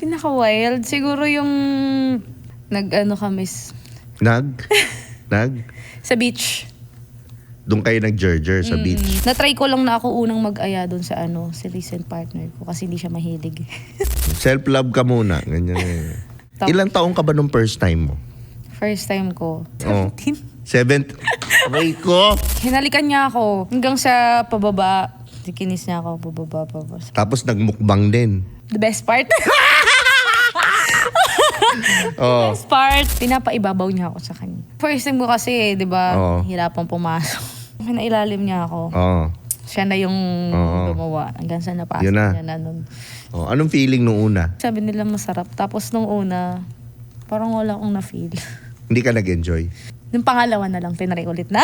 Pinaka-wild, siguro yung nag-ano kami Nag? sa beach. Doon kayo nag-jerjer sa beach. Na-try ko lang na ako unang mag-aya doon sa si recent partner ko kasi hindi siya mahilig. Self-love ka muna. Ganyan. Ilang taong ka ba nung first time mo? First time ko, 17. 7? Aray ko! Hinalikan niya ako hanggang sa pababa. Kinis niya ako, pababa. Tapos nagmukbang din. The best part. Oh. Best part, pinapaibabaw niya ako sa kanya. First time ko kasi, di ba, hirapang pumasok. Pinailalim niya ako. Siya na yung gumawa. Hanggang sa napasok niya na nun. Anong feeling nung una? Sabi nila masarap. Tapos nung una, parang wala akong na-feel. Hindi ka nag-enjoy? Nung pangalawa na lang, tinry ulit na.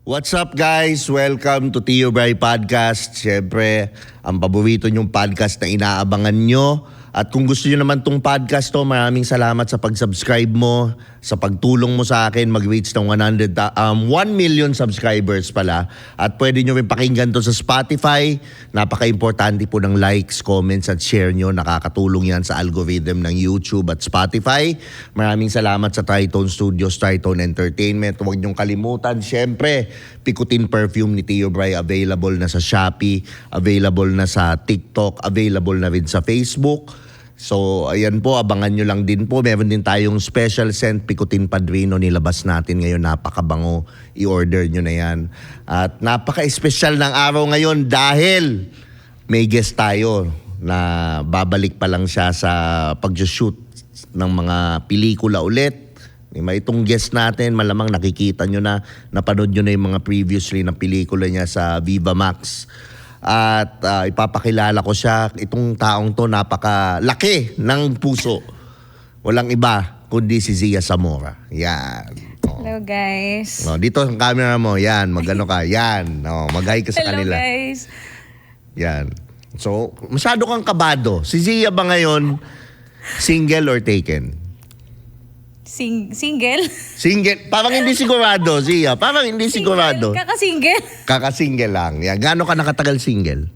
What's up guys? Welcome to Tio Bray Podcast. Siyempre, ang paborito nyong podcast na inaabangan nyo. At kung gusto nyo naman tong podcast to, maraming salamat sa pag-subscribe mo, sa pagtulong mo sa akin mag-reach ng 1 million subscribers pala. At pwede nyo rin pakinggan to sa Spotify. Napaka-importante po ng likes, comments at share nyo. Nakakatulong yan sa algorithm ng YouTube at Spotify. Maraming salamat sa Tritone Studios, Tritone Entertainment. Huwag nyong kalimutan, syempre, Pikutin Perfume ni Tio Bray available na sa Shopee, available na sa TikTok, available na rin sa Facebook. So, ayan po, abangan nyo lang din po. Meron din tayong special scent Pikutin Padrino nilabas natin ngayon. Napakabango. I-order nyo na yan. At napaka-espesyal ng araw ngayon dahil may guest tayo na babalik pa lang siya sa pag-shoot ng mga pelikula ulit. May itong guest natin, malamang nakikita nyo na, napanood nyo na yung mga previously na pelikula niya sa Viva Max. At ipapakilala ko siya, itong taong to napakalaki ng puso. Walang iba kundi si Zia Zamora. Yan. Hello guys. Dito ang camera mo, yan, magano ka, yan. Mag-hi ka sa kanila. Hello guys. Yan. So, masyado kang kabado. Si Zia ba ngayon single or taken? Single? Single. Parang hindi sigurado, Zia. Parang hindi sigurado. Kaka-single? Kaka-single lang. Yan. Gaano ka nakatagal single?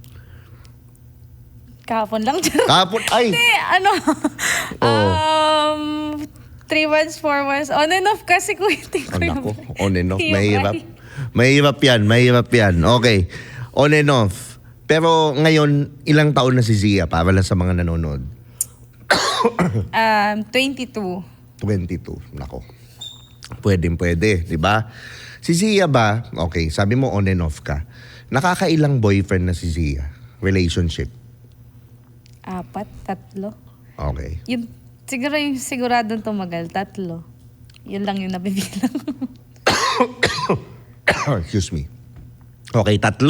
Kahapon lang. Kahapon? Ay! Hindi, 3 months, 4 months. On and off kasi kung hindi ko Naku, on and off. Mahirap. Mahirap yan. Okay. On and off. Pero ngayon, ilang taon na si Zia para lang sa mga nanonood? 22. 22. Nako. Pwede, di ba? Si Zia ba, okay, sabi mo on and off ka. Nakakailang boyfriend na si Zia? Relationship? 4, 3. Okay. Yun, siguro yung siguradong tumagal, 3. Yun lang yung nabibilang. Excuse me. Okay, 3.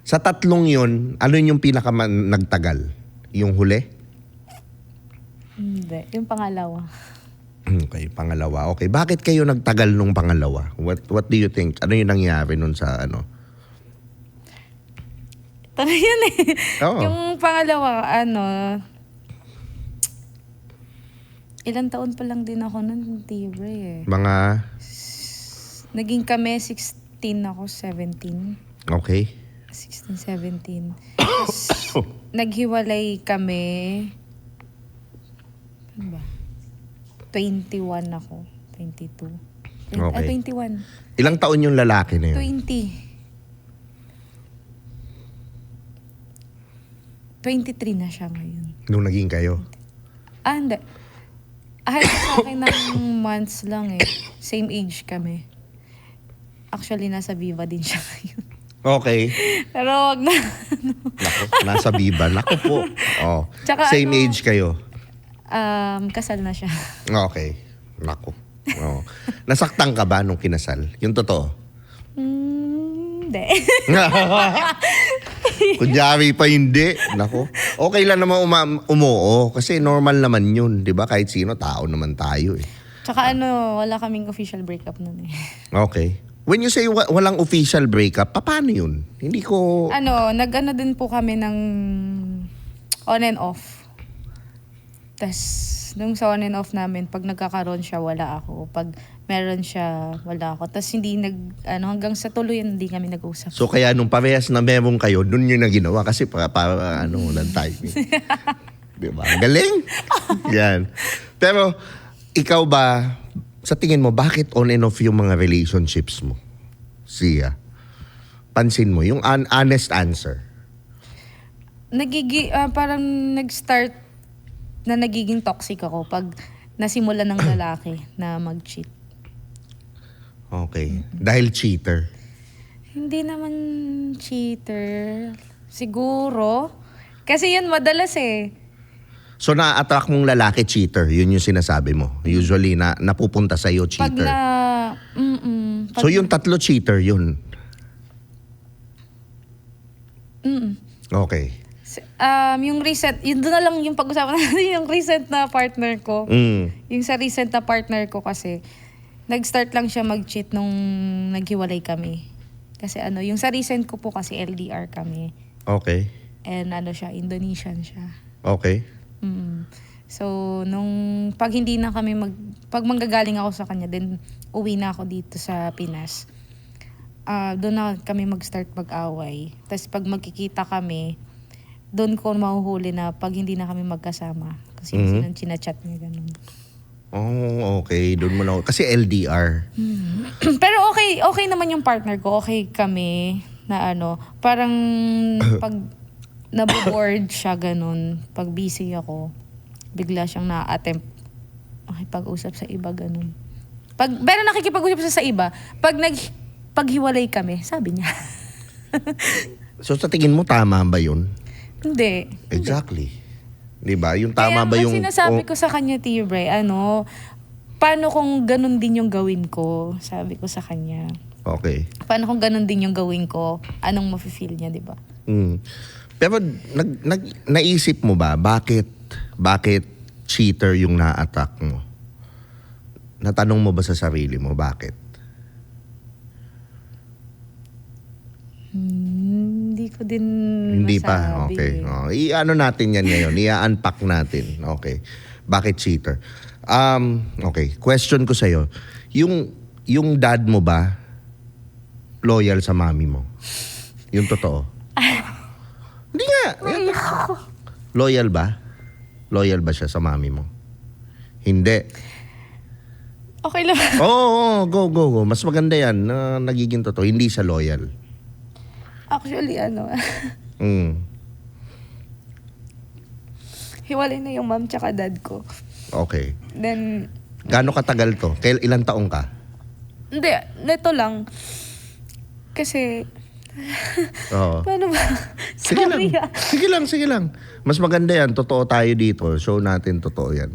Sa 3 yun, ano yung nagtagal? Yung huli? Hindi, yung pangalawa. Okay, pangalawa. Okay, bakit kayo nagtagal nung pangalawa? What do you think? Ano yung nangyari nun sa ano? Ito na yun eh. Oo. Yung pangalawa, ilang taon pa lang din ako nun, Tibra eh. Mga? Naging kami 16 ako, 17. Okay. 16, 17. Tapos, naghiwalay kami. Ano ba? 21 ako. 22. Okay. 21. Ilang taon yung lalaki na yun? 23 na siya ngayon. Nung naging kayo? Hindi. Ahead sa akin ng months lang eh. Same age kami. Actually, nasa Viva din siya ngayon. Okay. Pero wag na. Naku, nasa Viva. Naku po. Oh. Tsaka Same age kayo? Kasal na siya. Okay. Naku. Oh. Nasaktan ka ba nung kinasal? Yung totoo? Hindi. Kunyari pa hindi. Naku. Okay lang naman umuo. Kasi normal naman yun. Di ba? Kahit sino, tao naman tayo eh. Tsaka wala kaming official breakup nun eh. Okay. When you say walang official breakup, paano yun? Hindi ko... Nag-ano din po kami ng on and off. Tas, nung sa on and off namin, pag nagkakaroon siya, wala ako. Pag meron siya, wala ako. Tas hindi hanggang sa tuluyan, hindi kami nag-usap. So kaya nung parehas na meron kayo, dun yun na ginawa kasi para ng timing. Diba? Galing! Yan. Pero, ikaw ba, sa tingin mo, bakit on and off yung mga relationships mo? Siya. Pansin mo, yung honest answer. Parang nag-start na nagiging toxic ako pag nasimula ng lalaki na mag-cheat. Okay. Dahil cheater. Hindi naman cheater. Siguro. Kasi yun madalas eh. So na-attract mong lalaki cheater, yun yung sinasabi mo. Usually napupunta sa iyo cheater. So yung tatlo cheater yun. Okay. Yung recent, yun doon na lang yung pag-usapan natin, yung recent na partner ko. Yung sa recent na partner ko kasi, nag-start lang siya mag-cheat nung naghiwalay kami. Kasi yung sa recent ko po kasi LDR kami. Okay. And siya, Indonesian siya. Okay. So, pag hindi na kami pag manggagaling ako sa kanya, then uwi na ako dito sa Pinas. Doon na kami mag-start mag-away. Tapos pag magkikita kami, doon ko mahuhuli na pag hindi na kami magkasama. Kasi sinang chinachat niya, ganun. Oh, okay. Doon mo na. Kasi LDR. Pero okay naman yung partner ko. Okay kami na parang pag naboboard siya ganun, pag busy ako, bigla siyang na-attempt makipag-usap sa iba ganun. Pero nakikipag-usap siya sa iba, paghiwalay kami, sabi niya. So sa tingin mo tama ba yun? Hindi. Exactly. Di ba? Yung tama Kaya ba yung... sinasabi ko sa kanya, Tio Bray, paano kung ganun din yung gawin ko? Sabi ko sa kanya. Okay. Paano kung ganun din yung gawin ko? Anong mafe-feel niya, di ba? Pero naisip mo ba, bakit cheater yung na-attack mo? Natanong mo ba sa sarili mo, bakit? Hindi ko din Hindi pa? masabi. Okay. I-ano natin yan ngayon. I-unpack natin. Okay. Bakit cheater? Okay. Question ko sa'yo. Yung dad mo ba loyal sa mami mo? Yung totoo? Hindi nga. Loyal ba? Loyal ba siya sa mami mo? Hindi. Okay lang. Oo, go. Mas maganda yan na nagiging totoo. Hindi siya loyal. Actually, hiwalay na yung mom tsaka dad ko. Okay. Then, Gaano katagal to? Ilang taong ka? hindi, neto lang. Kasi, Oo. paano ba? Sige lang. Sorry Sige lang. Mas maganda yan. Totoo tayo dito. Show natin totoo yan.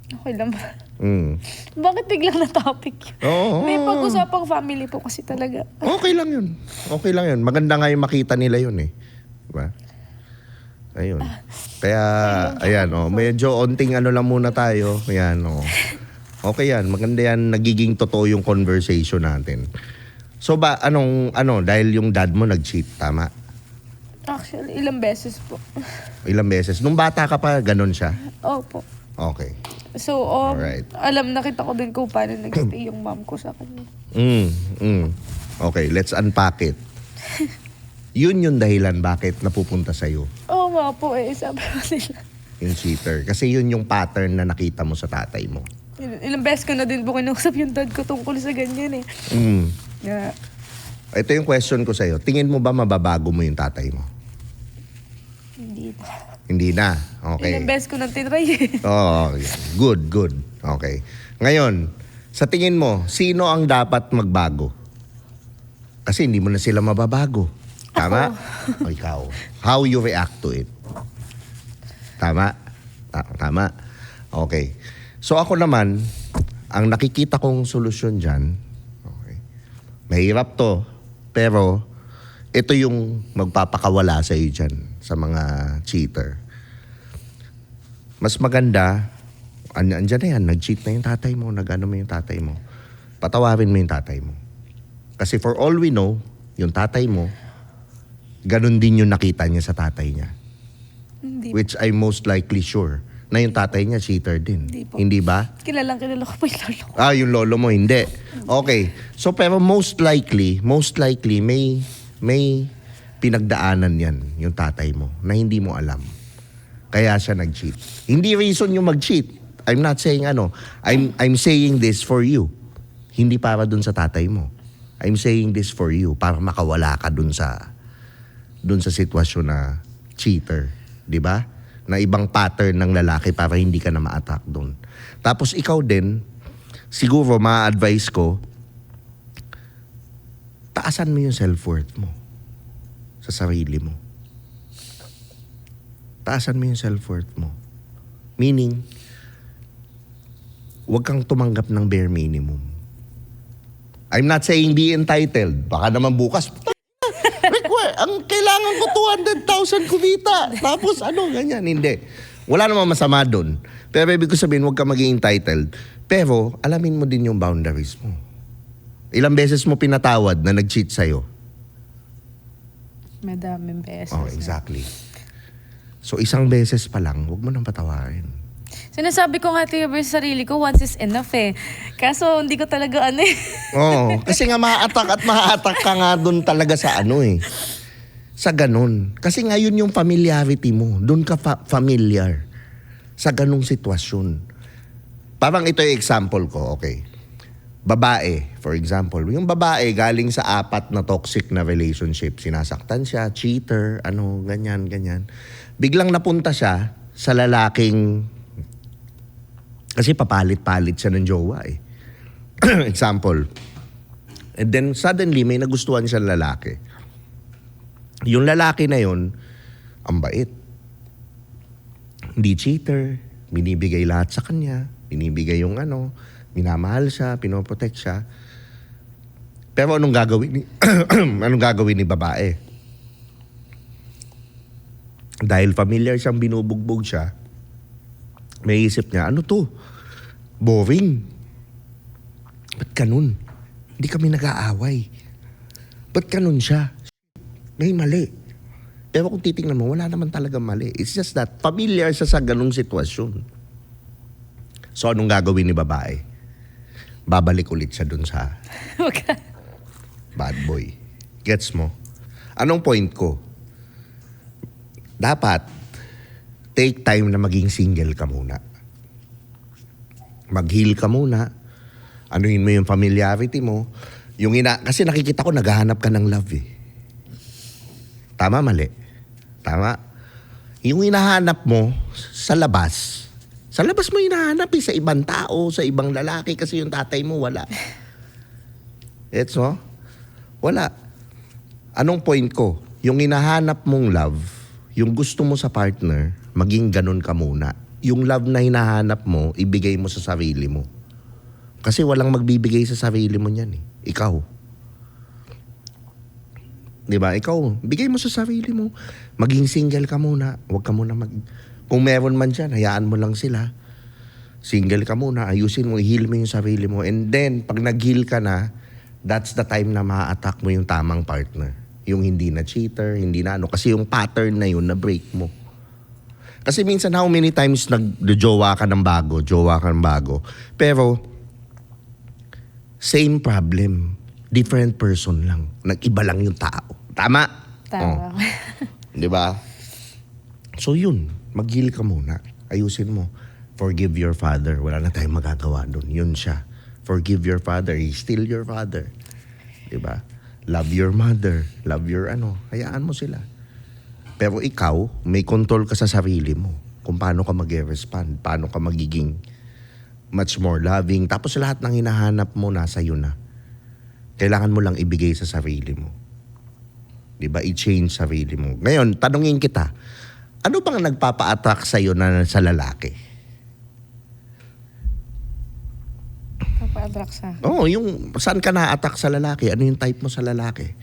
Okay lang ba? Mm. Bakit biglang na topic yun? Oo. May pag-usapang family po kasi talaga. Okay lang yun. Maganda nga yung makita nila yun eh. Diba? Ayun. Kaya, ayan, medyo onting lang muna tayo. Ayan, okay yan. Maganda yan. Nagiging totoo yung conversation natin. So ba, dahil yung dad mo nag-cheat, tama? Actually, ilang beses po. Ilang beses? Nung bata ka pa, ganun siya? Opo. Okay. So, Alright. nakita ko din kung paano nag-stay yung mom ko sa kanya. Okay, let's unpack it. Yun yung dahilan bakit napupunta sa'yo, Oo nga po sabi ko nila. yung cheater. Kasi yun yung pattern na nakita mo sa tatay mo. Ilang beses ko na din po kinausap yung dad ko tungkol sa ganyan Yeah. Ito yung question ko sa'yo. Tingin mo ba mababago mo yung tatay mo? Hindi na. Hindi na. Okay. Ilang beses ko nang tinry Oh, good. Okay. Ngayon, sa tingin mo, sino ang dapat magbago? Kasi hindi mo na sila mababago. Tama? O ikaw. How you react to it? Tama? Tama? Okay. So ako naman, ang nakikita kong solusyon dyan, okay, mahirap to, pero ito yung magpapakawala sa iyo dyan, sa mga cheater. Mas maganda, andyan na yan, nag-cheat na yung tatay mo, nag-ano mo yung tatay mo. Patawarin mo yung tatay mo. Kasi for all we know, yung tatay mo, ganun din yung nakita niya sa tatay niya. Hindi. Which I'm most likely sure na yung tatay niya cheater din. Hindi po. Hindi ba? Kilala ko po yung lolo ko. Yung lolo mo, hindi. Okay. So, pero most likely, may pinagdaanan yan, yung tatay mo, na hindi mo alam. Kaya siya nag-cheat. Hindi reason yung mag-cheat. I'm not saying I'm saying this for you. Hindi para dun sa tatay mo. I'm saying this for you para makawala ka dun sa sitwasyon na cheater. Di ba? Na ibang pattern ng lalaki para hindi ka na ma-attack dun. Tapos ikaw din, siguro ma-advise ko, taasan mo yung self-worth mo sa sarili mo. Taasan mo yung self-worth mo. Meaning, huwag kang tumanggap ng bare minimum. I'm not saying be entitled. Baka naman bukas, ang kailangan ko 200,000 kumita. Tapos ganyan. Hindi. Wala namang masama doon. Pero ibig ko sabihin, huwag ka maging entitled. Pero, alamin mo din yung boundaries mo. Ilang beses mo pinatawad na nag-cheat sa'yo? Madaming beses. Oh, exactly. So, isang beses pa lang, huwag mo nang patawarin. Sinasabi ko nga sa sarili ko, once is enough eh. Kaso hindi ko talaga Oo, kasi nga ma-attack ka nga doon talaga sa sa ganun. Kasi nga yun yung familiarity mo. Doon ka familiar sa ganung sitwasyon. Parang ito yung example ko, okay. Babae, for example. Yung babae galing sa 4 na toxic na relationship. Sinasaktan siya, cheater, ganyan. Biglang napunta siya sa lalaking, kasi papalit-palit siya ng jowa eh. Example. And then suddenly may nagustuhan siya lalaki. Yung lalaki na yon, ang bait. Hindi cheater, binibigay lahat sa kanya, binibigay yung minamahal siya, pinoprotect siya. Pero anong gagawin ni babae? Dahil familiar siyang binubugbog siya, may isip niya, ano to? Boring. Ba't ganun? Hindi kami nag-aaway. Ba't ganun siya? May mali. Pero kung titingnan mo, wala naman talaga mali. It's just that familiar siya sa ganung sitwasyon. So anong gagawin ni babae? Babalik ulit siya dun sa bad boy. Gets mo? Anong point ko? Dapat, take time na maging single ka muna. Mag-heal ka muna. Anuhin mo yung familiarity mo. Kasi nakikita ko, naghahanap ka ng love eh. Tama, mali? Tama? Yung hinahanap mo sa labas mo hinahanap eh, sa ibang tao, sa ibang lalaki, kasi yung tatay mo wala. It's no? Wala. Anong point ko? Yung hinahanap mong love, yung gusto mo sa partner, maging ganun ka muna. Yung love na hinahanap mo, ibigay mo sa sarili mo. Kasi walang magbibigay sa sarili mo niyan eh. Ikaw. Diba? Ikaw, bigay mo sa sarili mo. Maging single ka muna. Huwag ka muna Kung meron man dyan, hayaan mo lang sila. Single ka muna. Ayusin mo, i-heal mo yung sarili mo. And then, pag nag-heal ka na, that's the time na ma-attack mo yung tamang partner. Yung hindi na cheater, hindi na Kasi yung pattern na yun, na-break mo. Kasi minsan, how many times jowa ka ng bago. Pero, same problem. Different person lang. Nag-iba lang yung tao. Tama? Tama. Di ba? So yun, mag-heal ka muna. Ayusin mo. Forgive your father. Wala na tayong magagawa doon. Yun siya. Forgive your father. He's still your father. Di ba? Love your mother. Love your Hayaan mo sila. Pero ikaw, may control ka sa sarili mo. Kung paano ka mag-respond. Paano ka magiging much more loving. Tapos lahat ng hinahanap mo, nasa iyo na. Kailangan mo lang ibigay sa sarili mo. Diba? I-change sarili mo. Ngayon, tanungin kita, ano bang nagpapa-attract sa'yo sa lalaki? Papa-attract sa... Yung saan ka na-attract sa lalaki? Ano yung type mo sa lalaki?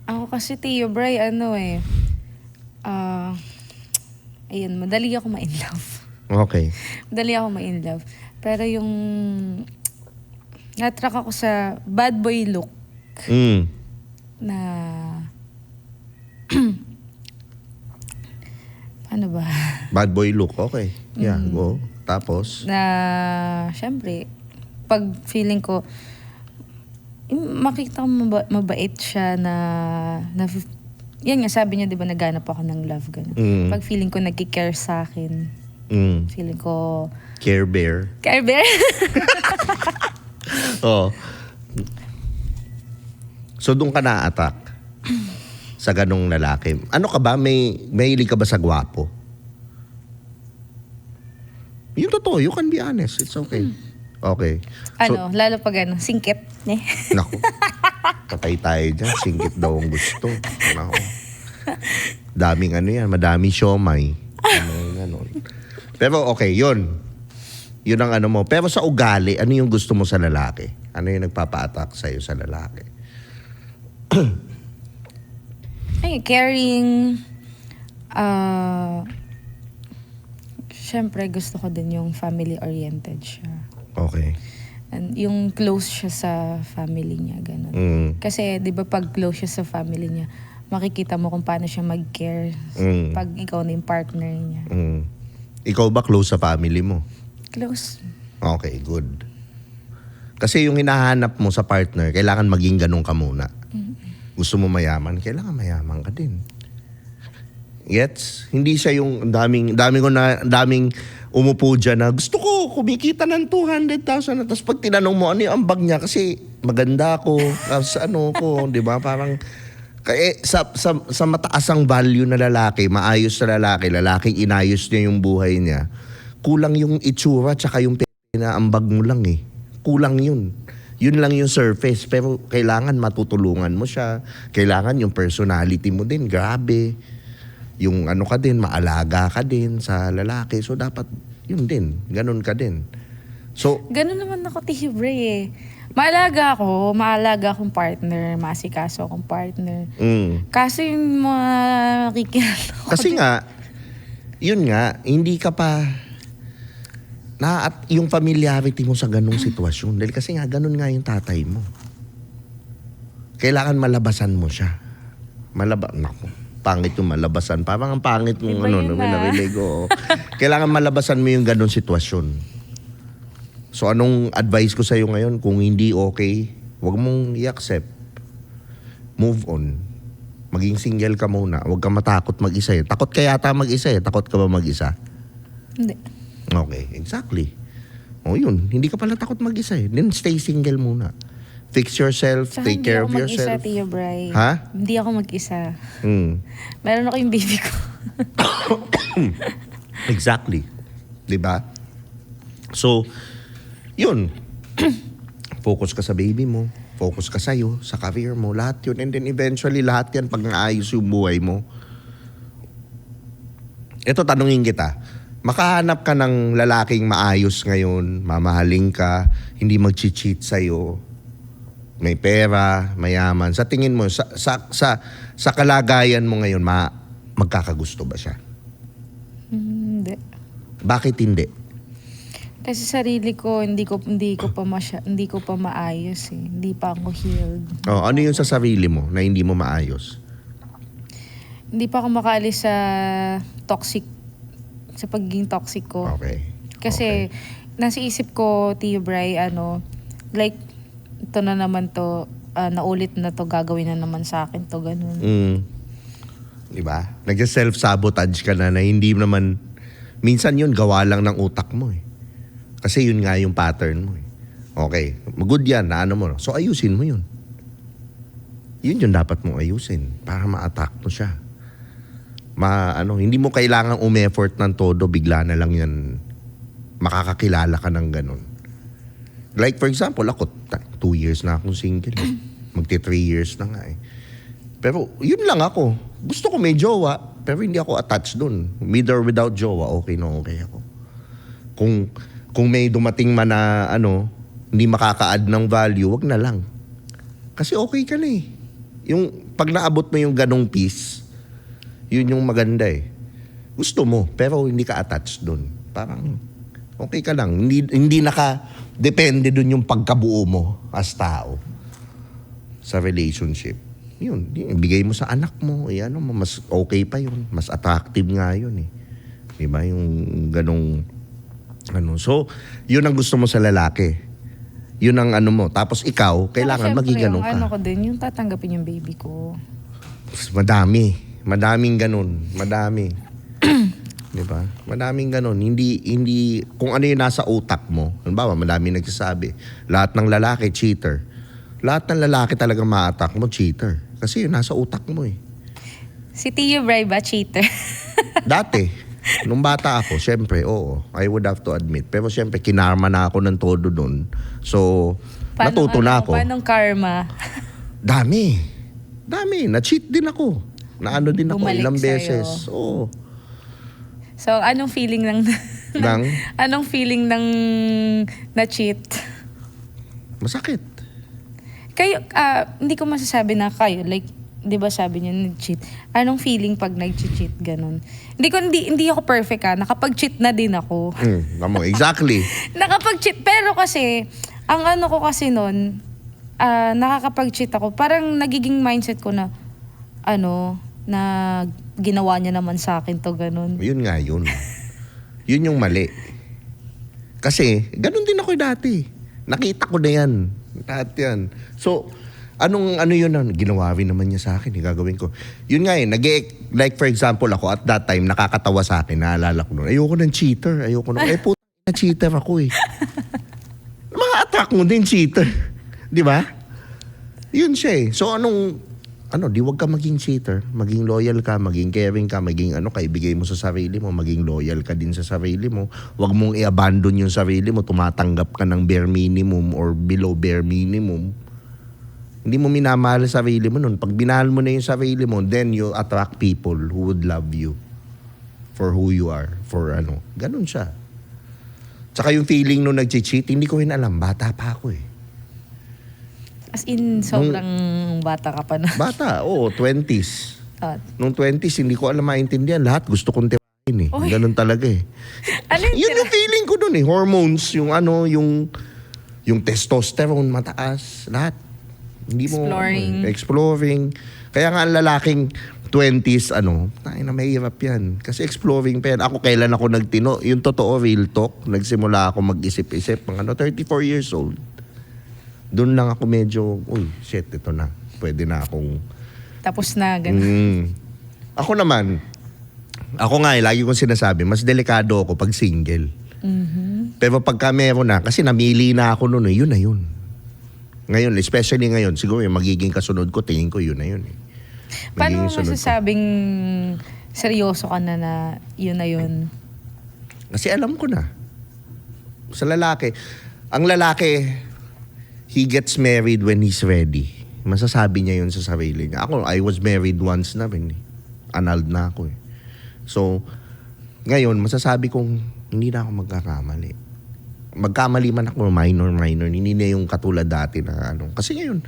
Ako kasi, Tio Bray, ayun, madali ako ma-inlove. Okay. Madali ako ma-inlove. Pero yung... na-attract ako sa bad boy look. Na Ano ba? Bad boy look, okay. Yeah, go. Tapos? Na, syempre, pag feeling ko, makita ko mabait siya na yan nga, sabi niya, di ba, naghanap ako ng love, gano'n. Pag feeling ko nagki-care sa akin, feeling ko... Care Bear. Care Bear? Oh. So, doon ka na-attack sa ganong lalaki. Ano ka ba? May hilig ka ba sa gwapo? Yung totoo, you can be honest. It's okay. Okay. So, Lalo pag singkit. naku. Patay tayo dyan. Singkit daw ang gusto. Naku. Daming yan. Madami siomay. Ganon. Pero okay, yun. Yun ang mo. Pero sa ugali, ano yung gusto mo sa lalaki? Ano yung nagpapa-attack sa'yo sa lalaki? Caring. Siyempre, gusto ko din yung family-oriented siya. Okay. And yung close siya sa family niya, gano'n. Kasi, di ba, pag close siya sa family niya, makikita mo kung paano siya mag-care pag ikaw na yung partner niya. Ikaw ba close sa family mo? Close. Okay, good. Kasi yung hinahanap mo sa partner, kailangan maging ganun ka muna. Gusto mo mayaman, kailangan mayaman ka din. Gets? Hindi siya yung daming umupo dyan na gusto ko kumikita ng 200,000 tapos pag tinanong mo ano yung ambag niya kasi maganda ako, sa ko, di ba? Parang sa mataas ang value na lalaki, maayos na lalaking inayos niya yung buhay niya, kulang yung itsura tsaka yung pinaambag mo lang eh. Kulang yun. Yun lang yung surface. Pero kailangan matutulungan mo siya. Kailangan yung personality mo din. Grabe. Yung ka din, maalaga ka din sa lalaki. So dapat yun din. Ganun ka din. So, ganun naman ako, Tibre eh. Maalaga akong partner, masikaso akong partner. Kaso yung mga nakikilala ko. Kasi nga, yun nga, hindi ka pa at yung familiarity mo sa ganung sitwasyon. Dahil kasi nga, ganun nga yung tatay mo. Kailangan malabasan mo siya. Naku, pangit yung malabasan. Parang ang pangit mong narinig. Kailangan malabasan mo yung ganung sitwasyon. So anong advice ko sa'yo ngayon? Kung hindi okay, huwag mong i-accept. Move on. Maging single ka muna. Huwag ka matakot mag-isa eh. Takot ka yata mag-isa eh. Takot ka ba mag-isa? Hindi. Okay, exactly. O yun, hindi ka pala takot mag-isa eh. Then stay single muna. Fix yourself, Saka take care of Hindi yourself. ako mag-isa, Tio Bray. Ha? Hindi ako mag-isa. Meron ako yung baby ko. Exactly. Diba? So, yun. Focus ka sa baby mo. Focus ka sa'yo, sa career mo. Lahat yun. And then eventually, lahat yan pag naayos yung buhay mo. Ito, tanungin kita. Makahanap ka ng lalaking maayos ngayon, mamahaling ka, hindi mag-cheat sa'yo, may pera, mayaman. Sa tingin mo, sa kalagayan mo ngayon, magkakagusto ba siya? Hindi. Bakit hindi? Kasi sarili ko, hindi ko pa maayos eh. Hindi pa ako healed. Ano yung sa sarili mo na hindi mo maayos? Hindi pa ako makaalis sa pagiging toxic ko. Okay. Kasi nasa isip ko, Tio Bray, like, ito na naman to, naulit na to, gagawin na naman sa akin to, ganun. Diba? Nag-self-sabotage ka na hindi naman, minsan yun, gawa lang ng utak mo eh. Kasi yun nga yung pattern mo eh. Okay, good yan, mo. So ayusin mo yun. Yun yung dapat mong ayusin para ma-attack mo siya. Hindi mo kailangan umeffort ng todo, bigla na lang yan makakakilala ka ng ganun. Like for example, ako 2 years na akong single. Magti 3 years na nga eh. Pero yun lang ako. Gusto ko may jowa, pero hindi ako attached dun. With or without jowa, okay na okay ako. Kung may dumating man na hindi makaka-add ng value, wag na lang. Kasi okay ka na eh. Yung pag naabot mo yung ganong peace, yun yung maganda eh. Gusto mo, pero hindi ka attached dun. Parang, okay ka lang. Hindi depende dun yung pagkabuo mo as tao sa relationship. Yun, ibigay mo sa anak mo. Mas okay pa yun. Mas attractive nga yun eh. Di ba? Yung ganong, ano. So, yun ang gusto mo sa lalaki. Yun ang ano mo. Tapos ikaw, kailangan Saka maging syempre, ganun yung ano ka. ko din, yung tatanggapin yung baby ko. Madami. Madaming ganun. Madami. Di ba? Madaming ganun. Hindi, kung ano yung nasa utak mo. Halimbawa, madaming nagsasabi, lahat ng lalaki, cheater. Lahat ng lalaki talagang ma-attack mo, cheater. Kasi yun, nasa utak mo eh. Si Tio Bray ba, cheater? Dati, nung bata ako, syempre, oo, I would have to admit. Pero syempre, kinarma na ako ng todo doon. So, natuto na ako. Paano karma? Dami. Na-cheat din ako. Na-ano din ako Bumalik ilang sa'yo. beses. Oo. So, anong feeling ng... Nang anong feeling ng na-cheat? masakit. Kayo, hindi ko masasabi na kayo, like, di ba sabi niyo, nag-cheat. Anong feeling pag nag-cheat, ganun? Hindi ako perfect nakapag-cheat na din ako. Tamo, exactly. Nakapag-cheat, pero kasi, ang ano ko kasi nun, nakakapag-cheat ako, parang nagiging mindset ko na, na ginawa niya naman sa akin to, ganun. Yun nga yun. Yun yung mali. Kasi, ganun din ako dati. Nakita ko na yan. Lahat yan. So, ano yun? Ginawa rin naman niya sa akin. Gagawin ko. Yun nga like for example ako, at that time, nakakatawa sa akin. Naalala ko nun. Ayoko ng cheater. Puta na cheater ako eh. Mga attack mo din, cheater. Di ba? Yun siya eh. So, di wag ka maging cheater. Maging loyal ka, maging caring ka, maging kaibigay mo sa sarili mo, maging loyal ka din sa sarili mo. Wag mong i-abandon yung sarili mo, tumatanggap ka ng bare minimum or below bare minimum. Hindi mo minamahal sa sarili mo nun. Pag binahal mo na yung sarili mo, then you attract people who would love you for who you are. Ganun siya. Tsaka yung feeling nung nag-cheat, hindi ko rin alam. Bata pa ako eh. As in, sobrang bata ka pa na. Bata, oo, 20s. At, Nung 20s, hindi ko alam maintindihan. Lahat gusto kong tiwain eh. Oy. Ganun talaga eh. ano Yun yung feeling ko dun eh. Hormones, yung testosterone mataas, lahat. Hindi mo exploring. Kaya nga ang lalaking 20s, mahirap yan. Kasi exploring pa yan. Ako kailan ako nagtino, yung totoo real talk, nagsimula ako mag-isip-isip, 34 years old. Doon lang ako medyo, shit, ito na. Pwede na akong... tapos na, ganun. Ako naman, lagi kong sinasabi, mas delikado ako pag single. Mhm. Pero pagka meron na, kasi namili na ako noon, yun na yun. Ngayon, especially ngayon, siguro yung magiging kasunod ko, tingin ko yun na yun. Paano mo sunod ko. masasabing seryoso ka na yun na yun? Kasi alam ko na. Sa lalaki, ang lalaki, he gets married when he's ready. Masasabi niya yun sa sarili niya. Ako, I was married once na rin. Annulled na ako eh. So, ngayon, masasabi kong hindi na ako magkakamali. Magkamali man ako, minor. Hindi na yung katulad dati na Kasi ngayon,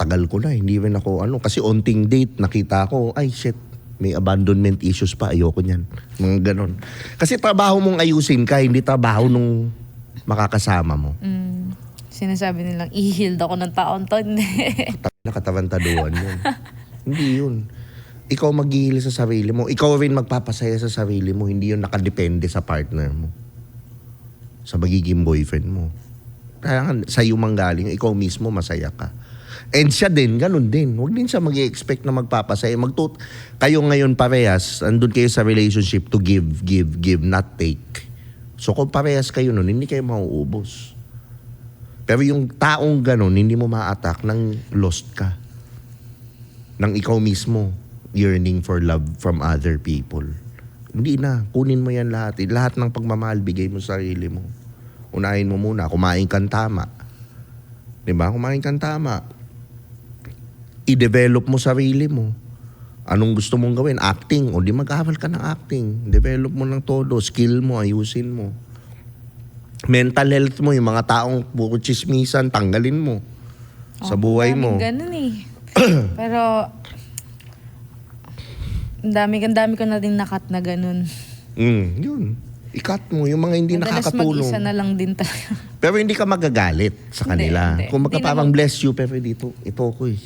tagal ko na. Hindi rin ako Kasi onting date, nakita ko, ay shit, may abandonment issues pa. Ayoko niyan. Mga ganon. Kasi trabaho mong ayusin ka, hindi trabaho nung makakasama mo. Sinasabi nilang, i-healed ako ng taon to. Nakatabantaduan yun. Hindi yun. Ikaw maghihil sa sarili mo. Ikaw rin magpapasaya sa sarili mo. Hindi yun nakadepende sa partner mo. Sa magiging boyfriend mo. Kaya sa'yo manggaling, ikaw mismo masaya ka. And siya din, ganun din. Huwag din siya mag-expect na magpapasaya. Kayo ngayon parehas, andun kayo sa relationship to give, not take. So kung parehas kayo nun, hindi kayo mauubos. Pero yung taong ganun, hindi mo ma-attack nang lost ka. Nang ikaw mismo yearning for love from other people. Hindi na. Kunin mo yan lahat. Lahat ng pagmamahal, bigay mo sa sarili mo. Unahin mo muna. Kumain kang tama. Diba? Kumain kang tama. I-develop mo sarili mo. Anong gusto mong gawin? Acting. O di mag-aral ka ng acting. Develop mo ng todo. Skill mo. Ayusin mo. Mental health mo, yung mga taong puro chismisan, tanggalin mo sa buhay mo. Ganun eh. Pero, ang dami ko na din nakat na ganun. Yun. I-cut mo yung mga hindi Madalas nakakatulong. mag-isa na lang din talaga. Pero hindi ka magagalit sa kanila. Hindi. Kung Hindi parang naman. bless you, pero dito, ito ko eh.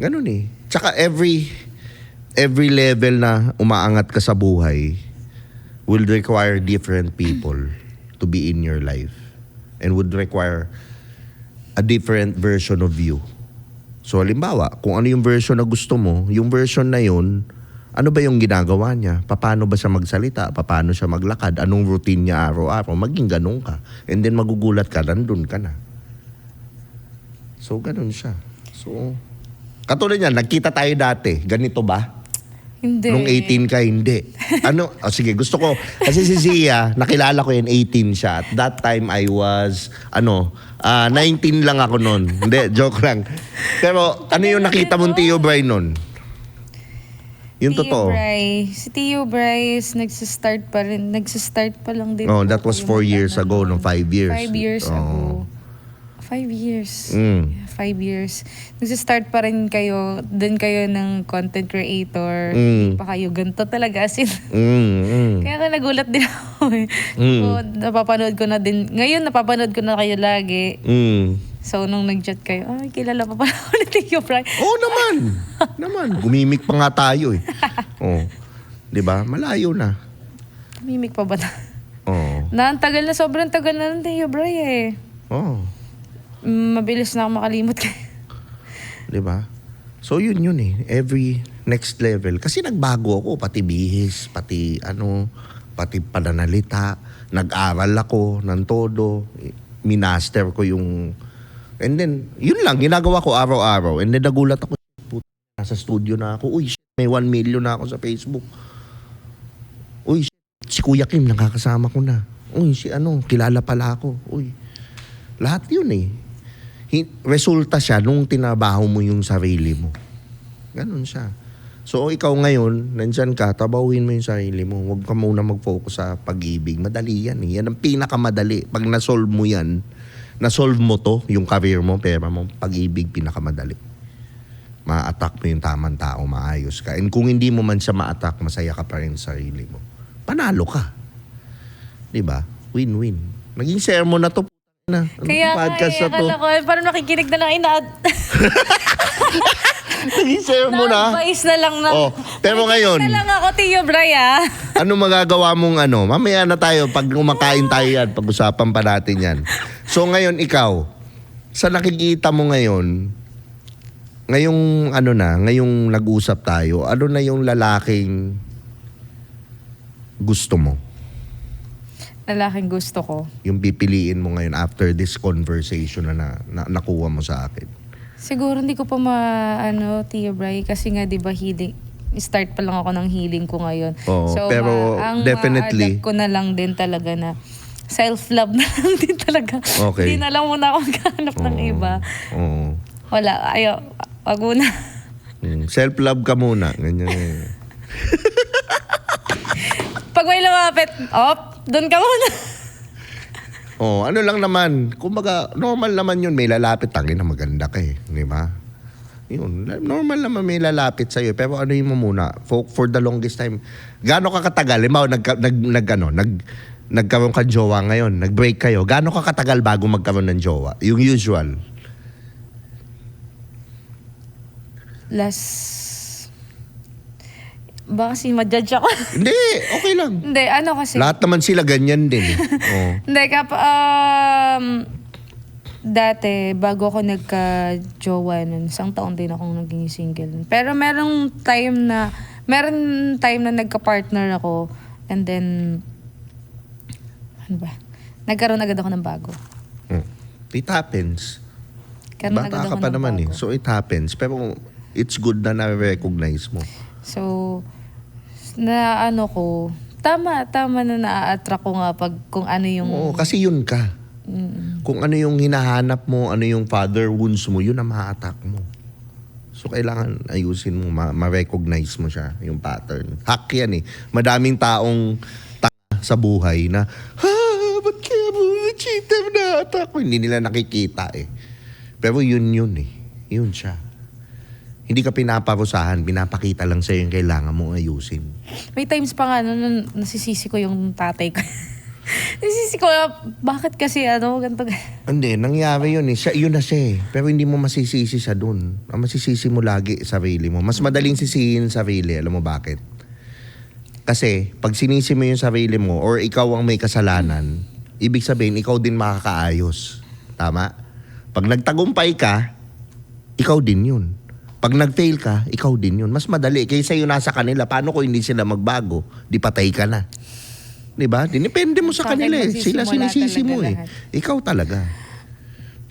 Ganun eh. Tsaka every level na umaangat ka sa buhay, will require different people to be in your life and would require a different version of you. So halimbawa, kung ano yung version na gusto mo, yung version na yun, ano ba yung ginagawa niya? Paano ba siya magsalita? Paano siya maglakad? Anong routine niya araw-araw? Maging ganun ka. And then magugulat ka, nandun ka na. So ganun siya. So, katulad niyan, nagkita tayo dati. Ganito ba? Hindi. Nung 18 ka, hindi. Sige, gusto ko. Kasi si Zia, nakilala ko yun, 18 siya. At that time, I was, 19 lang ako nun. Hindi, joke lang. Pero, ano yung nakita mong Tio Bray nun? Yung totoo. Si Tio Bryce, nagsistart pa lang din. Oh, po that was 4 years ago, no? 5 years. 5 years Oh. ago. 5 years. Mm. 5 years. Nagsistart pa rin kayo, din kayo ng content creator. Mm. Hindi pa kayo ganito talaga. As in, kaya ka nagulat din ako eh. So, napapanood ko na din. Ngayon, napapanood ko na kayo lagi. So, nung nag-chat kayo, ay, kilala pa pala ako ni Tio Bray. Oo naman. Gumimik pa nga tayo eh. Oh. 'Di ba? Malayo na. Mimik pa ba na? Oo. Ang tagal na, sobrang tagal na ng Tio Bray eh. Oo. Mabilis na ako makalimot kayo. 'Di ba? So yun eh. Every next level. Kasi nagbago ako, pati bihis, pati pananalita. Nag-aral ako ng todo. Minaster ko yung... And then, yun lang, ginagawa ko araw-araw. And then nagulat ako, puta, nasa studio na ako. Uy, shit, may 1 million na ako sa Facebook. Uy, shit, si Kuya Kim, nakakasama ko na. Uy, kilala pala ako. Uy, lahat yun eh. Resulta siya nung tinabaho mo yung sarili mo. Ganun siya. So, ikaw ngayon, nandyan ka, tabahuin mo yung sarili mo. Huwag ka muna mag-focus sa pag-ibig. Madali yan eh. Yan ang pinakamadali. Pag nasolve mo yan, nasolve mo to, yung career mo, pera mo, pag-ibig, pinakamadali. Ma-attack mo yung tamang tao, maayos ka. And kung hindi mo man siya ma-attack, masaya ka pa rin sa sarili mo. Panalo ka. Diba? Win-win. Naging sermon na to, na. Kaya podcast na to. akala ko, parang nakikinig na lang Naging sermon na. Na-advise na lang na. Oh, pero ngayon, na lang ako, Tio Bray ah. ano magagawa mong mamaya na tayo, pag kumakain tayo yan, pag-usapan pa natin yan. So ngayon, ikaw, sa nakikita mo ngayon, ngayong nag-usap tayo, ano na yung lalaking gusto mo? Lalaking gusto ko. Yung pipiliin mo ngayon after this conversation na nakuha mo sa akin. Siguro hindi ko pa Tio Bray, kasi nga di ba start pa lang ako ng healing ko ngayon. Oo, so, pero ang definitely, ma-adapt ko na lang din talaga na self-love na lang din talaga. Okay. Hindi na lang muna ako maghanap ng iba. Oo. Wala, wag muna. Self-love ka muna. Ganyan eh. Pag may lumapit, doon ka muna. Ano lang naman, kumbaga, normal naman yun, may lalapit, tangin na maganda ka eh, di ba? Yun, normal naman may lalapit sa'yo, pero ano yun mo muna, for the longest time, gaano ka katagal, nagkaroon ka jowa ngayon, nag-break kayo, gaano ka katagal bago magkaroon ng jowa? Yung usual? Baka kasi ma-judge ako. Hindi, okay lang. Hindi, kasi. Lahat naman sila ganyan din eh. Oh. Hindi, dati, bago ako nagka-jowa nun, 1 taon din akong naging single. Pero meron time na nagka-partner ako, and then, nagkaroon agad ako ng bago. It happens. Nagkaroon agad Bata ako ka pa ng naman bago. eh. So it happens. Pero it's good na na-recognize mo. So, tama na na-attract ko nga kung ano yung... Oo, kasi yun ka. Kung ano yung hinahanap mo, ano yung father wounds mo, yun ang ma-attack mo. So, kailangan ayusin mo, ma-recognize mo siya, yung pattern. Hack yan eh. Madaming taong sa buhay na, ba't kaya mo cheater na attack mo? Hindi nila nakikita eh. Pero yun eh. Yun siya. Hindi ka pinaparusahan, pinapakita lang sa'yo yung kailangan mong ayusin. May times pa nga nasisisi ko yung tatay ko. Nasisisi ko, bakit kasi ganito. Hindi, nangyari yun eh. Yun na siya eh. Pero hindi mo masisisi siya dun. Ang masisisi mo lagi sarili mo. Mas madaling sisihin sarili. Alam mo bakit? Kasi pag sinisi mo yung sarili mo or ikaw ang may kasalanan, ibig sabihin ikaw din makakaayos. Tama? Pag nagtagumpay ka, ikaw din yun. Pag nag-fail ka, ikaw din yun. Mas madali kaysa yung nasa kanila. Paano kung hindi sila magbago? Di patay ka na. Di ba? Dinepende mo sa Sa akin kanila eh. Sila magsisimula sinisisi talaga mo eh. lahat. Ikaw talaga.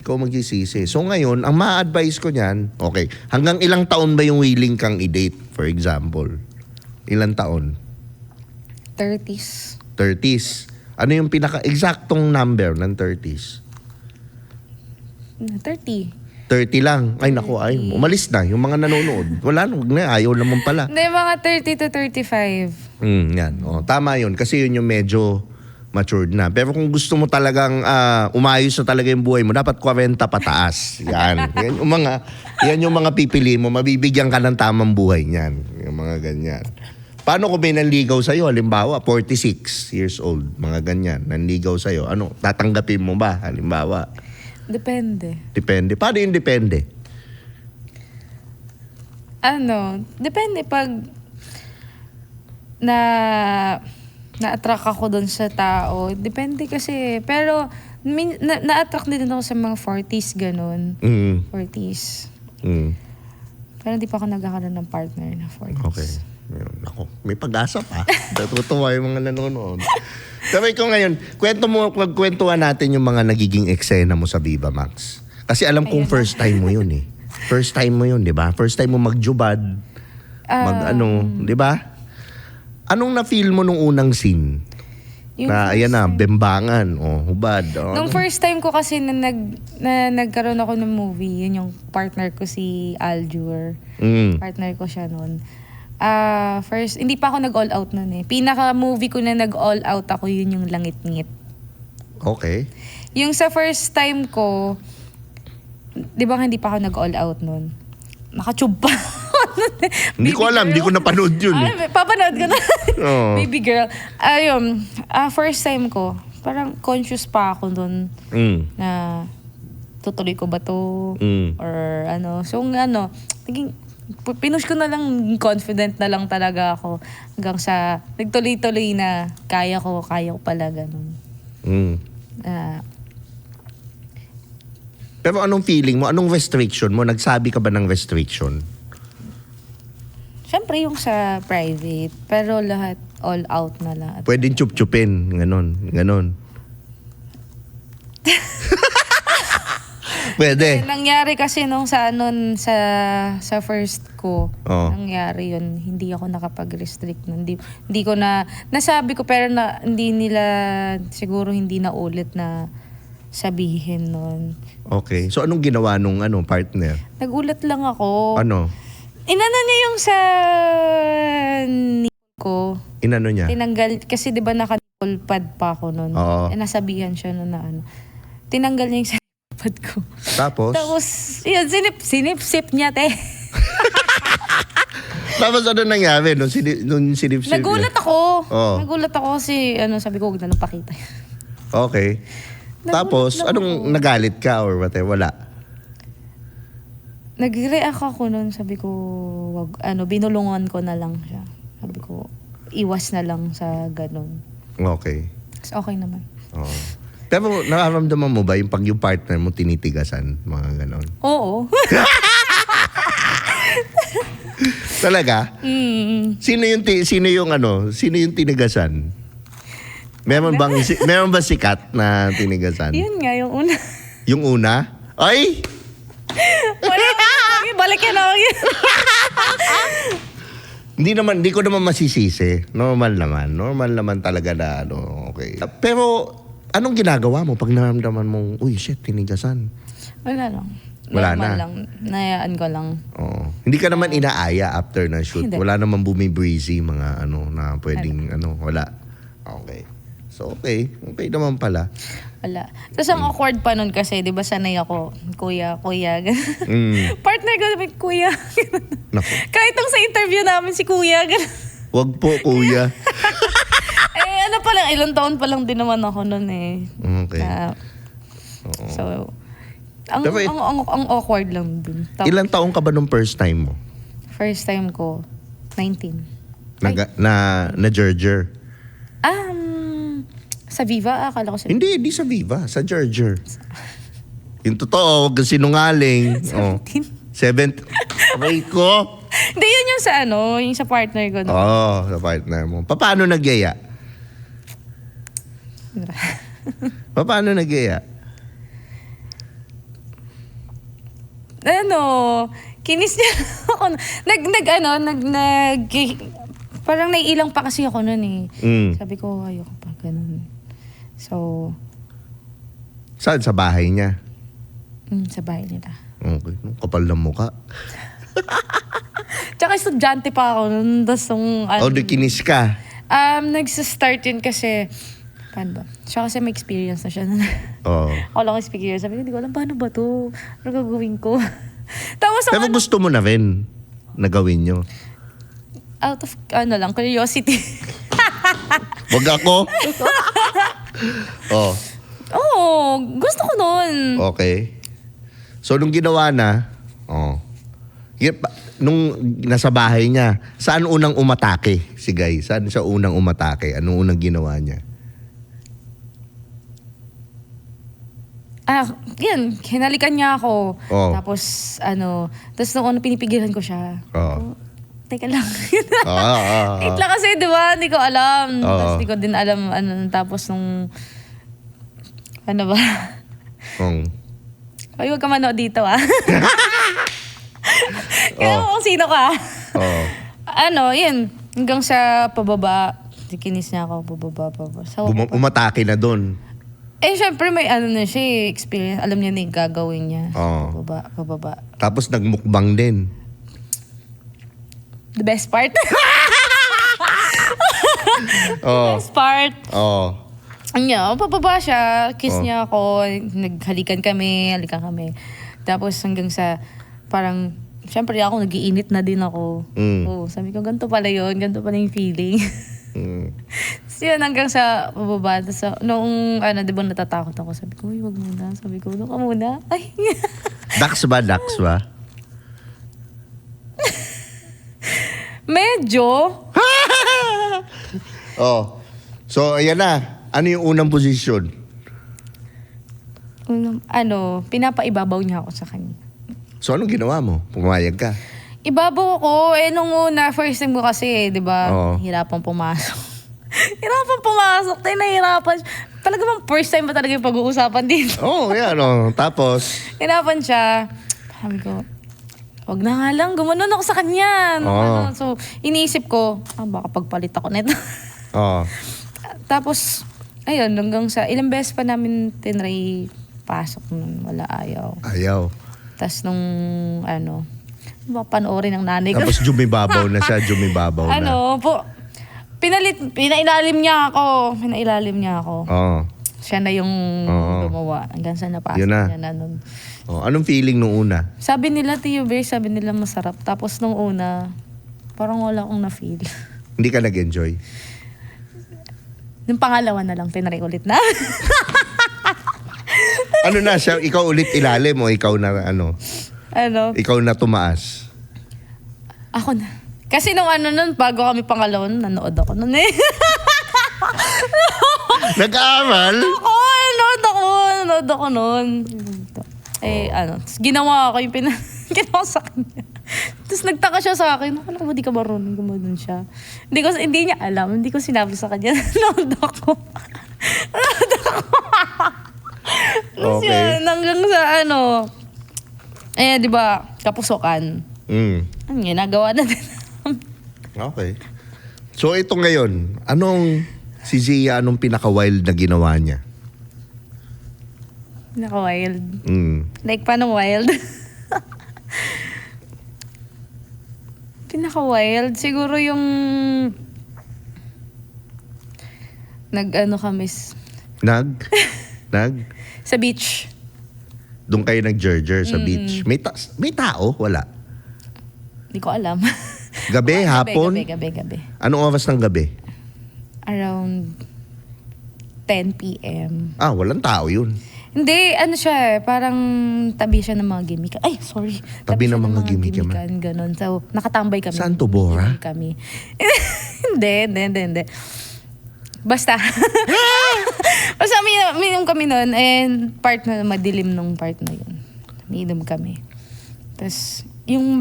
Ikaw magsisisi. So ngayon, ang ma-advise ko niyan, okay, hanggang ilang taon ba yung willing kang i-date, for example? Ilang taon? 30s. 30s. Ano yung pinaka-exactong number ng 30s? 30. 30 lang. Ay, naku, ay, umalis na. Yung mga nanonood. Wala, wag na. Ayaw naman pala. Hindi, mga 30 to 35. Yan. O, tama yun. Kasi yun yung medyo matured na. Pero kung gusto mo talagang umayos na talaga yung buhay mo, dapat 40 pataas. Yan. Yan yung mga pipili mo. Mabibigyan ka ng tamang buhay niyan. Yung mga ganyan. Paano kung may nanligaw sa'yo? Halimbawa, 46 years old. Mga ganyan. Nanligaw sa'yo. Ano, tatanggapin mo ba? Halimbawa. Depende. Depende. Paano yung depende? Depende pag na-attract ako doon sa tao. Depende kasi. Pero na-attract din ako sa mga 40s, ganun. 40s. Pero hindi pa ako nagkakaroon ng partner na 40s. Okay. Ako, may pag-asa pa. Natutuwa yung mga nanonood. Pero ikaw ngayon, kwentuhan natin yung mga nagiging eksena mo sa Viva Max. Kasi alam kong first time mo yun eh. First time mo yun, di ba? First time mo magjubad. Di ba? Anong na-feel mo nung unang scene? Ayan na, bembangan, hubad. Nung first time ko kasi na nagkaroon ako ng movie, yun yung partner ko si Aljur. Partner ko siya noon. First, hindi pa ako nag-all out nun eh. Pinaka-movie ko na nag-all out ako, yun yung Langit-ngit. Okay. Yung sa first time ko, di ba hindi pa ako nag-all out nun? Nakachub pa. Hindi ko alam, hindi ko napanood yun. Papanood ko na. Oo. Baby girl. Ayun, first time ko, parang conscious pa ako nun na tutuloy ko ba to? Or ano. So naging pinush ko na lang, confident na lang talaga ako hanggang sa nagtuloy-tuloy na kaya ko pala ganun. Pero anong feeling mo? Anong restriction mo? Nagsabi ka ba ng restriction? Siyempre yung sa private, pero lahat all out na lahat. Pwedeng chup-chupin, ganon. Pwede. Nangyari kasi nung sa first ko, Oo. nangyari yun, hindi ako nakapag-restrict nun. Hindi ko na, nasabi ko pero hindi nila, siguro hindi na ulit na sabihin nun. Okay. So anong ginawa nung partner? Nagulat lang ako. Ano? Inano niya yung sa ko. Inano niya? Tinanggal, kasi di ba naka-nipple pad pa ako nun. Oo. Nasabihan siya nun na tinanggal niya yung sa pad ko. Tapos Yun, sinip-sip niya, te. Tapos ano nangyari nung sinip-sip niya? Nagulat ako. Oo. Nagulat ako kasi, sabi ko, huwag na lang pakita. Okay. Tapos, lang anong ako. nagalit ka or whatever? Wala. Nag-react ako nun, sabi ko, binulungan ko na lang siya. Sabi ko, iwas na lang sa ganun. Okay. Tapos okay naman. Oo. Pero nararamdaman mo ba yung pag yung partner mo tinitigasan? Mga ganon. Oo. Talaga? Sino yung tinigasan? Meron ba sikat na tinigasan? Yun nga, yung una. Yung una? Ay! Wala. Balik yan ako yun. Hindi ko naman masisisi. Normal naman talaga na okay. Pero anong ginagawa mo pag naramdaman mong, uy, shit, tinigasan? Wala lang. Wala Normal na. lang. Nayaan ko lang. Oo. Hindi ka naman inaaya after na shoot. Hindi. Wala naman bumibreezy mga na pwedeng wala. Okay. So okay. Okay naman pala. Wala. Tapos ang awkward pa nun kasi, di ba sanay ako, kuya. Partner ko, sabi, kuya. Naku. Kahit nung sa interview namin si kuya. Wag po, kuya. Ilang taon pa lang din naman ako nun eh. Okay. Oo. So, ang awkward lang dun. Ilang taong ka ba nung first time mo? First time ko, 19. Na Gerger. Sa Viva, akala ko sa Hindi sa Viva, sa Gerger. Yung totoo, huwag kang sinungaling. 7. Aray ko. Hindi, yun yung sa yung sa partner ko. No? Sa partner mo. Paano nagyaya? Paano nagyaya? Kinis niya ako. Parang naiilang pa kasi ako nun eh. Sabi ko, ayoko pa, ganun. So, saan? Sa bahay niya? sa bahay nila. Okay. Kapal ng mukha. Tsaka estudyante pa ako nun. Tapos Kinis ka? Nagsa-start yun kasi, paano ba? Siya kasi may experience na siya. Ako lang experience. Sabi ko, hindi ko alam, paano ba to? Ano gagawin ko? Tapos Pero gusto mo na rin na gawin nyo? Out of, curiosity. Wag ako? Gusto ko nun. Okay. So, nung ginawa na, nung nasa bahay niya, saan unang umatake si Guy? Saan siya unang umatake? Anong unang ginawa niya? Yan, hinalikan niya ako. Tapos, tapos nung pinipigilan ko siya. Teka lang. Wait lang kasi, di ba? Hindi ko alam. Tapos hindi ko din alam, tapos nung, ano ba? Ay, huwag ka manood dito, Kaya mo kung sino ka. Yun, hanggang sa pababa, kinis niya ako, pababa. So, umatake na doon. Syempre may na siya, experience. Alam niya na yung gagawin niya. Pababa. Tapos nagmukbang din. The best part. Best part. Pababa siya, kiss niya ako, halikan kami. Tapos hanggang sa, parang, syempre ako, nag-iinit na din ako. Sabi ko, ganito pala yun, ganito pala yung feeling. So yun, hanggang sa pababa. Tapos noong, di ba natatakot ako, sabi ko, wag muna. Sabi ko, doon ka muna. Ay. Dax ba? Medyo. So, ayan na. Ano yung unang posisyon? Pinapaibabaw niya ako sa kanya. So, anong ginawa mo? Pumayag ka? Ibabaw ako. Nung una, first time ko kasi, di ba, hirapan pumasok. Nahirapan. Talaga bang first time ba talaga yung pag-uusapan dito? Tapos? Hirapan siya. Sabi ko, wag na nga lang, gumanon ako sa kanya. So, iniisip ko, baka pagpalit ako nito. Tapos, ayun, hanggang sa ilang beses pa namin tinry pasok nun. Wala, ayaw. Tapos nung, panoorin ng nanay ko. Tapos jumibabaw na siya, pinailalim niya ako. Siya na yung gumawa. Hanggang sa napasok niya na nun. Anong feeling nung una? Sabi nila, Tio Bear, masarap. Tapos nung una, parang wala akong na-feel. Hindi ka nag-enjoy? Nung pangalawa na lang, tinry ulit na. Ano na siya? Ikaw ulit ilalim o ikaw na Ikaw na tumaas? Ako na. Kasi nung bago kami pangalawa, nanood ako nun eh. Nag-aaral? Nanood ako nun. Ginawa ko yung ginawa sa kanya. Tapos nagtaka siya sa akin, ano ba di ka marunong gumanon siya? Hindi niya alam, hindi ko sinabi sa kanya, nanood ako. Tapos yun, hanggang sa di ba, kapusokan. Ang ginagawa na din. Okay. So ito ngayon, si Zia, anong pinaka-wild na ginawa niya? Pinaka-wild? Like, paano wild? Pinaka-wild? Siguro yung kami. Sa beach. Doon kayo nag-gerger sa beach. May tao? Wala? Hindi ko alam. Gabi, hapon? Gabi. Anong oras ng gabi? Around 10 p.m. Walang tao yun. Hindi, ano siya parang tabi siya ng mga gimmick. Ay, sorry. Tabi ng siya mga gimmick, gimmickan, ganun. So, nakatambay kami. Saan to, Bora? Kami. Hindi. Basta. Basta minum kami noon and part na madilim nung part na yun. Minum kami. Tapos, yung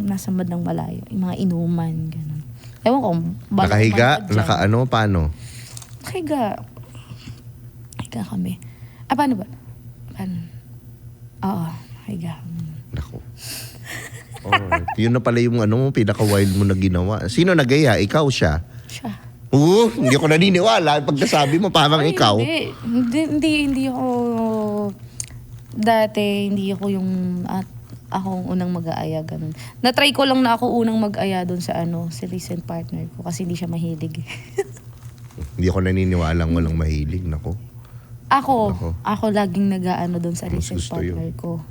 nasa bandang malayo, yung mga inuman, ganun. Ewan ko, Nakahiga? Paano? Nakahiga. Higa kami. Paano ba? Oo, higa. Naku. Yun na pala yung pinaka-wild mo na ginawa. Sino nagaya? Ikaw siya? Siya. Oo, hindi ko naniniwala. Pagkasabi mo, parang ikaw. Hindi ako, dati, hindi ako yung, akong unang mag-aaya, ganun. Na-try ko lang na ako unang mag-aya doon sa si recent partner ko kasi hindi siya mahilig. Hindi ako naniniwalang walang mahilig. Naku. Ako laging nag-aano doon sa Mas recent gusto partner yun. ko.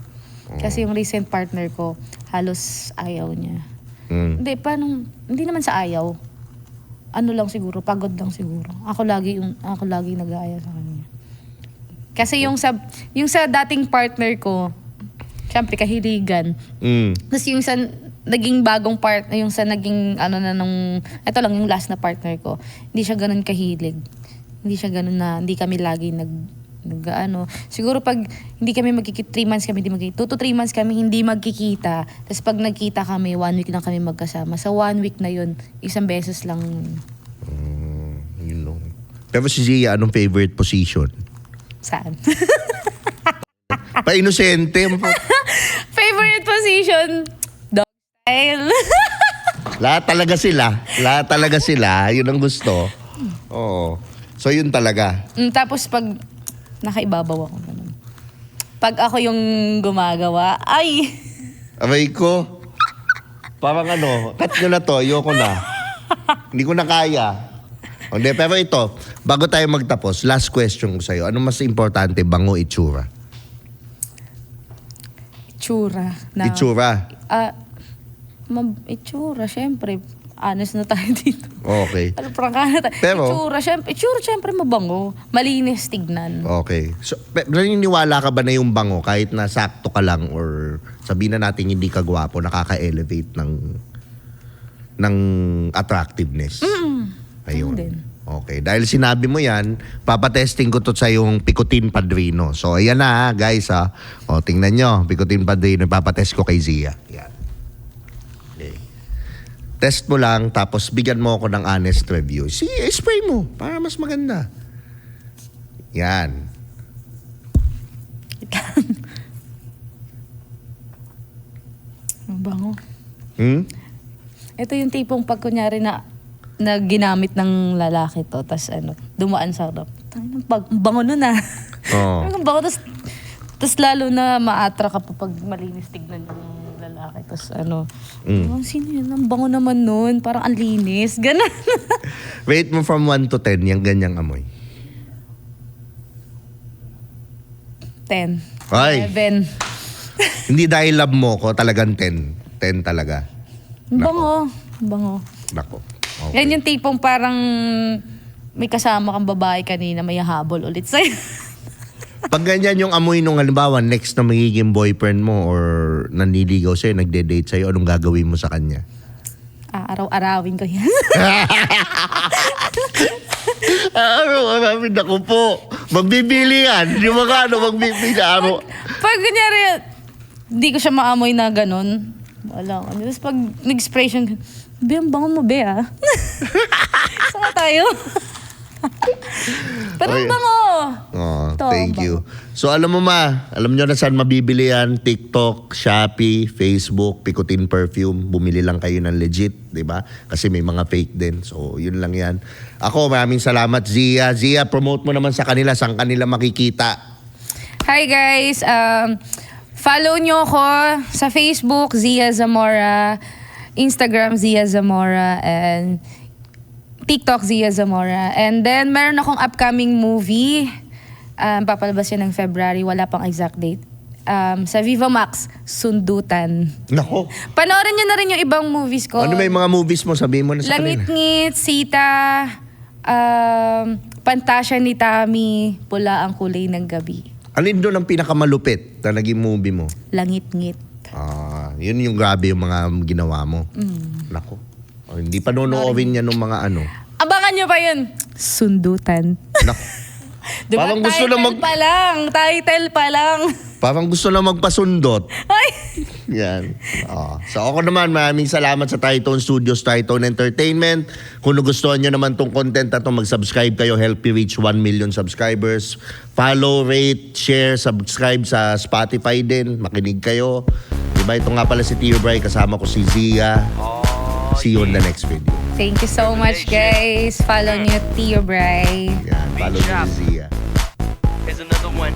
Kasi yung recent partner ko, halos ayaw niya. Hindi naman sa ayaw. Ano lang siguro, pagod lang siguro. Ako lagi nag-aaya sa kanya. Kasi yung sa dating partner ko, syempre kahiligan. Tapos yung sa naging bagong yung sa naging ito lang yung last na partner ko, hindi siya ganun kahilig. Hindi siya ganun na, hindi kami lagi siguro pag hindi kami magkikita, 3 months kami hindi magkikita, 2 to 3 months kami hindi magkikita, tapos pag nagkita kami, 1 week lang kami magkasama. Sa 1 week na yun, isang beses lang. Yun lang. Pero si Zia, anong favorite position? Saan? Pa-inosente. Favorite position? Dog style. Lahat talaga sila. Yun ang gusto. Oo. So yun talaga. Tapos pag nakaibabaw ako, ganun. Pag ako yung gumagawa, ay! Aray ko. Parang cut nyo na to. Ayoko na. Hindi ko na kaya. Hindi, pero ito, bago tayo magtapos, last question ko sa'yo. Ano mas importante, bango, itsura? Itsura. Itsura, syempre. Honest na tayo dito. Okay. Prangkana tayo. Pero, Itsura, syempre mabango. Malinis tignan. Okay. So, naniniwala ka ba na yung bango, kahit na sakto ka lang or sabihin na natin hindi ka gwapo, nakaka-elevate ng attractiveness? Ayun. Din. Okay. Dahil sinabi mo yan, papatesting ko to sa yung Picotin Padrino. So, ayan na guys O, tingnan nyo. Picotin Padrino, papatest ko kay Zia. Yan. Okay. Test mo lang, tapos bigyan mo ako ng honest review. Spray mo, para mas maganda. Yan. Mabango. Ito yung tipong pag kunyari na ginamit ng lalaki to, tas dumaan sa harap. Bango nun Oo. Bango, tas lalo na ma-attract ka pa pag malinis tignan ng lalaki. Tas sino yan? Ang bango naman nun. Parang ang linis. Ganun. Rate mo from 1 to 10, yung ganyang amoy. 10. Ay. 11. Hindi dahil love mo ko, talagang 10. 10 talaga. Bango. Nako. Okay. Yan yung tipong parang may kasama kang babae kanina, may habol ulit sa'yo. Pag ganyan yung amoy nung halimbawa, next na magiging boyfriend mo or nanliligaw sa'yo, nagde-date sa'yo, anong gagawin mo sa kanya? Araw-arawin ko yan. Araw-arawin ako po. Magbibili yan. Yung mga magbibili. Pag kunyari, hindi ko siya maamoy na ganun. Wala. Tapos pag nag-spray siya, Be, ang bango mo, Be, Saan tayo? Pero ang bango. Thank you. So alam mo alam nyo na saan mabibili yan? TikTok, Shopee, Facebook, Picotin Perfume. Bumili lang kayo ng legit, di ba? Kasi may mga fake din. So yun lang yan. Ako, maraming salamat, Zia. Zia, promote mo naman sa kanila. Saan kanila makikita? Hi guys. Follow nyo ako sa Facebook, Zia Zamora. Instagram, Zia Zamora. And TikTok, Zia Zamora. And then, meron akong upcoming movie. Papalabas yan ng February. Wala pang exact date. Sa Viva Max, Sundutan. Nako. Panoorin nyo na rin yung ibang movies ko. Ano may mga movies mo? Sabihin mo na sa kanila. Langit-ngit, Sita, Pantasya ni Tami, Pula ang kulay ng gabi. Alin doon ang pinakamalupit na naging movie mo? Langit-ngit. Yun yung grabe yung mga ginawa mo. Nako. Hindi pa noonoorin yan ng mga ano. Abangan nyo pa yun. Sundutan. Nako. Diba, Parang gusto na title pa lang. Parang gusto na magpasundot. Ay! Yan. So ako naman, maraming salamat sa Tritone Studios, Tritone Entertainment. Kung nagustuhan nyo naman tong content na to, mag-subscribe kayo. Help you reach 1 million subscribers. Follow, rate, share, subscribe sa Spotify din. Makinig kayo. Diba, ito nga pala si Tio Bray. Kasama ko si Zia. See you on the next video. Thank you so much, guys. Follow nyo Tio Bray. Yan, follow nyo si Zia. Here's another one.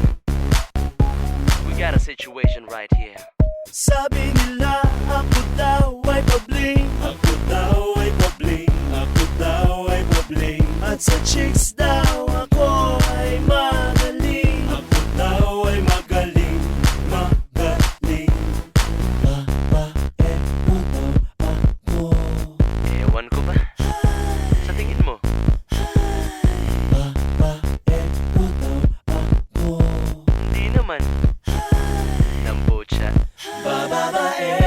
We got a situation right here. Sabi nila ako daw ay pabling. Ako daw ay pabling. Ako daw ay pabling. At sa chicks daw ako ay magaling. Ako daw ay magaling. Magaling. Babae mo daw ako. Ewan ko ba? Sa tingin mo? Babae mo daw ako. Hindi naman. Nambocha. Babae